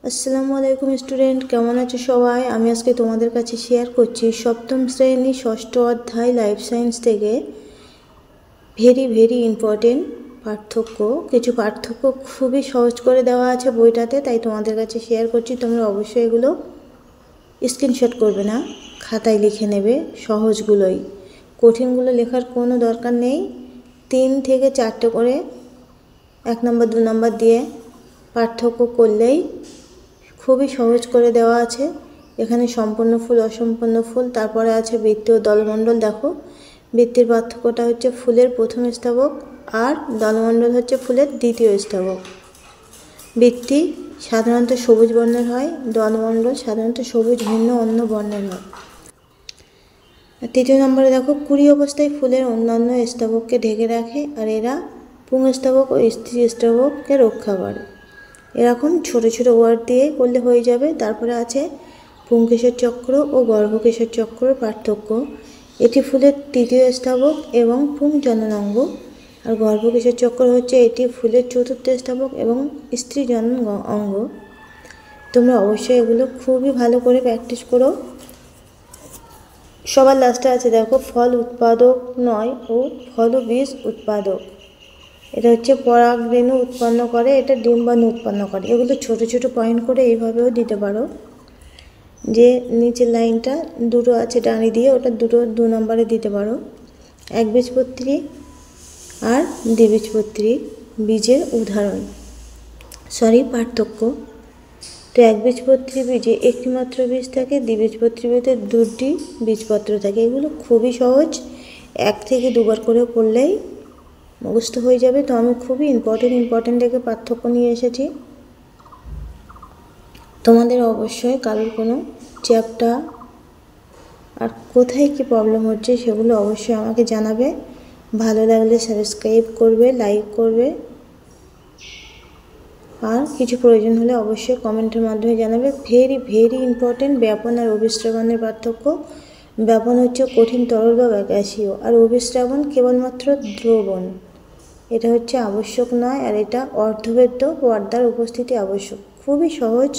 আসসালামু আলাইকুম স্টুডেন্ট, কেমন আছো সবাই? আমি আজকে তোমাদের কাছে শেয়ার করছি সপ্তম শ্রেণী ষষ্ঠ অধ্যায় লাইফ সায়েন্স থেকে ভেরি ইম্পর্টেন্ট কিছু পার্থক্য খুবই সহজ করে দেওয়া আছে বইটাতে, তাই তোমাদের কাছে শেয়ার করছি। তোমরা অবশ্যই এগুলো স্ক্রিনশট করবে না, খাতায় লিখে নেবে। সহজগুলোই, কঠিনগুলো লেখার কোনো দরকার নেই। 3 থেকে 4টে করে 1 নম্বর 2 নম্বর দিয়ে পার্থক্য করলেই খুবই সহজ করে দেওয়া আছে। এখানে সম্পূর্ণ ফুল, অসম্পূর্ণ ফুল, তারপরে আছে বৃত্তি ও দলমণ্ডল। দেখো, বৃত্তির পার্থক্যটা হচ্ছে ফুলের প্রথম স্তবক আর দলমণ্ডল হচ্ছে ফুলের দ্বিতীয় স্তবক। বৃত্তি সাধারণত সবুজ বর্ণের হয়, দলমণ্ডল সাধারণত সবুজ ভিন্ন অন্য বর্ণের হয়। আর 3 নম্বরে দেখো, কুড়ি অবস্থায় ফুলের অন্যান্য স্তবককে ঢেকে রাখে আর এরা পুংস্তবক ও স্ত্রী স্তবককে রক্ষা করে। এরকম ছোট ছোট ওয়ার্ড দিয়ে করলে হয়ে যাবে। তারপরে আছে পুংকেশর চক্র ও গর্ভকেশর চক্রের পার্থক্য। এটি ফুলের তৃতীয় স্তবক এবং পুং জননাঙ্গ, আর গর্ভকেশর চক্র হচ্ছে এটি ফুলের চতুর্থ স্তবক এবং স্ত্রী জনন অঙ্গ। তোমরা অবশ্যই এগুলো খুবই ভালো করে প্র্যাকটিস করো। সবার লাস্টে আছে দেখো, ফল উৎপাদক নয় ও ফল ও বীজ উৎপাদক। এটা হচ্ছে পরাগরেণু উৎপন্ন করে, এটা ডিম্বাণু উৎপন্ন করে। এগুলো ছোট ছোট পয়েন্ট করে এইভাবেও দিতে পারো। যে নিচের লাইনটা দুটো আছে ডানি দিয়ে, ওটা দুটো 2 নম্বরে দিতে পারো। একবীজপত্রী আর দ্বিবীজপত্রী বীজের উদাহরণ, পার্থক্য। তো একবীজপত্রী বীজে একটি মাত্র বীজ থাকে, দ্বিবীজপত্রী বীজে 2টি বীজপত্র থাকে। এগুলো খুবই সহজ, 1 থেকে 2 বার করে পড়লেই মুখস্থ হয়ে যাবে। তো আমি খুবই ইম্পর্টেন্ট দেখে পার্থক্য নিয়ে এসেছি। তোমাদের অবশ্যই কারোর কোনো চ্যাপ্টার আর কোথায় কি প্রবলেম হচ্ছে সেগুলো অবশ্যই আমাকে জানাবে। ভালো লাগলে সাবস্ক্রাইব করবে, লাইক করবে, আর কিছু প্রয়োজন হলে অবশ্যই কমেন্টের মাধ্যমে জানাবে। ভেরি ইম্পর্টেন্ট ব্যাপন আর অভিস্রাবণের পার্থক্য। ব্যাপন হচ্ছে কঠিন তরল বা গ্যাসীয়, আর অভিস্রাবণ কেবলমাত্র দ্রবণ। এটা হচ্ছে আবশ্যক নয়, আর এটা অর্ধবেদ্য পর্দার উপস্থিতি আবশ্যক। খুবই সহজ।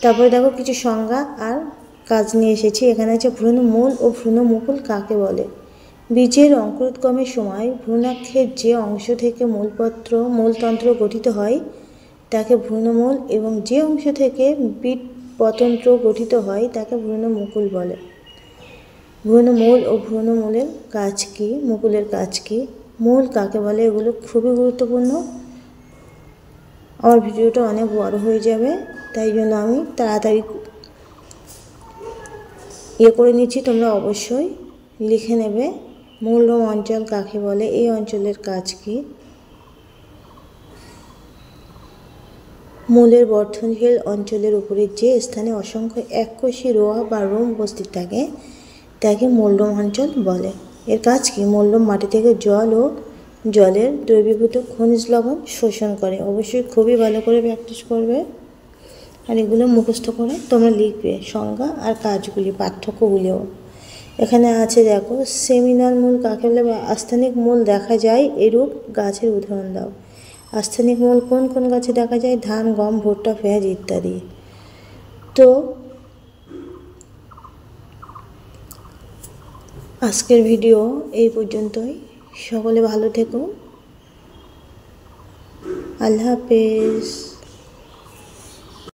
তারপরে দেখো কিছু সংজ্ঞা আর কাজ নিয়ে এসেছি। এখানে আছে ভ্রূণমূল ও ভ্রূণমুকুল কাকে বলে। বীজের অঙ্কুরোদ্গমের সময় ভ্রূণাক্ষের যে অংশ থেকে মূলতন্ত্র গঠিত হয় তাকে ভ্রূণমূল, এবং যে অংশ থেকে বীজপত্রতন্ত্র গঠিত হয় তাকে ভ্রূণমুকুল বলে। ভ্রূণমূল ও ভ্রূণমূলের কাজ কী, মুকুলের কাজ কী, মূল কাকে বলে, এগুলো খুবই গুরুত্বপূর্ণ। আমার ভিডিওটা অনেক বড় হয়ে যাবে, তাই জন্য আমি তাড়াতাড়ি করে নিচ্ছি। তোমরা অবশ্যই লিখে নেবে। মূলরম অঞ্চল কাকে বলে, এই অঞ্চলের কাজ কী। মূলের বর্ধনশীল অঞ্চলের উপরে যে স্থানে অসংখ্য এককোষী রোঁয়া বা রোম উপস্থিত থাকে তাকে মূলরম অঞ্চল বলে। এর কাজ কি? মূলরম মাটি থেকে জল ও জলের দ্রবীভূত খনিজ লবণ শোষণ করে। অবশ্যই খুবই ভালো করে প্র্যাকটিস করবে, আর এগুলো মুখস্থ করে তোমরা লিখবে সংজ্ঞা আর কাজগুলি, পার্থক্যগুলিও। এখানে আছে দেখো, সেমিনাল মূল কাকে বলে বা আস্থানিক মূল দেখা যায় এরূপ গাছের উদাহরণ দাও। আস্থানিক মূল কোন কোন গাছে দেখা যায়? ধান, গম, ভুট্টা, পেঁয়াজ ইত্যাদি। তো আজকের ভিডিও এই পর্যন্তই। সকলে ভালো থেকো। আল্লাহ হাফেজ।